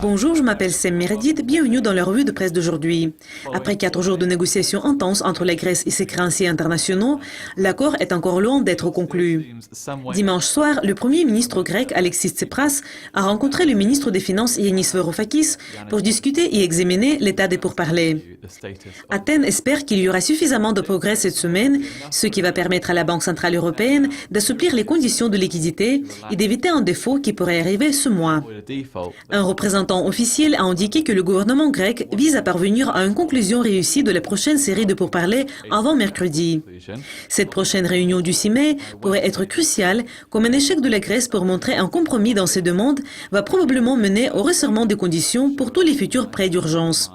Bonjour, je m'appelle Sem Meredith, bienvenue dans la revue de presse d'aujourd'hui. Après 4 jours de négociations intenses entre la Grèce et ses créanciers internationaux, l'accord est encore loin d'être conclu. Dimanche soir, le premier ministre grec Alexis Tsipras a rencontré le ministre des Finances Yanis Varoufakis pour discuter et examiner l'état des pourparlers. Athènes espère qu'il y aura suffisamment de progrès cette semaine, ce qui va permettre à la Banque centrale européenne d'assouplir les conditions de liquidité et d'éviter un défaut qui pourrait arriver ce mois. Un représentant officiel a indiqué que le gouvernement grec vise à parvenir à une conclusion réussie de la prochaine série de pourparlers avant mercredi. Cette prochaine réunion du 6 mai pourrait être cruciale, comme un échec de la Grèce pour montrer un compromis dans ses demandes va probablement mener au resserrement des conditions pour tous les futurs prêts d'urgence.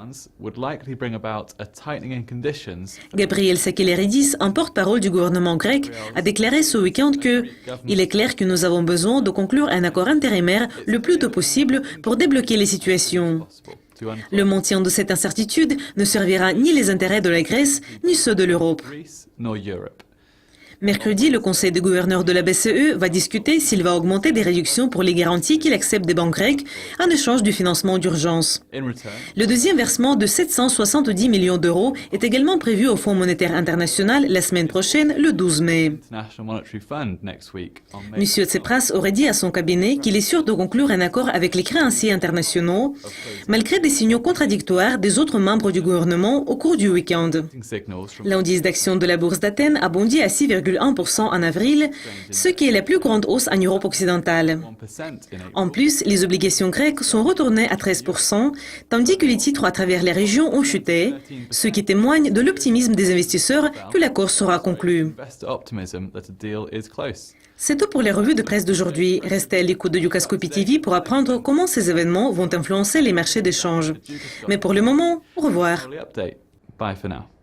Gabriel Sakellaridis, un porte-parole du gouvernement grec, a déclaré ce week-end que « Il est clair que nous avons besoin de conclure un accord intérimaire le plus tôt possible pour débloquer les situations. Le maintien de cette incertitude ne servira ni les intérêts de la Grèce, ni ceux de l'Europe. » Mercredi, le Conseil des gouverneurs de la BCE va discuter s'il va augmenter des réductions pour les garanties qu'il accepte des banques grecques en échange du financement d'urgence. Le deuxième versement de 770 millions d'euros est également prévu au Fonds monétaire international la semaine prochaine, le 12 mai. M. Tsipras aurait dit à son cabinet qu'il est sûr de conclure un accord avec les créanciers internationaux, malgré des signaux contradictoires des autres membres du gouvernement au cours du week-end. L'indice d'action de la bourse d'Athènes a bondi à 6,1% en avril, ce qui est la plus grande hausse en Europe occidentale. En plus, les obligations grecques sont retournées à 13%, tandis que les titres à travers les régions ont chuté, ce qui témoigne de l'optimisme des investisseurs que l'accord sera conclu. C'est tout pour les revues de presse d'aujourd'hui. Restez à l'écoute de Dukascopy TV pour apprendre comment ces événements vont influencer les marchés d'échange. Mais pour le moment, au revoir. Bye for now.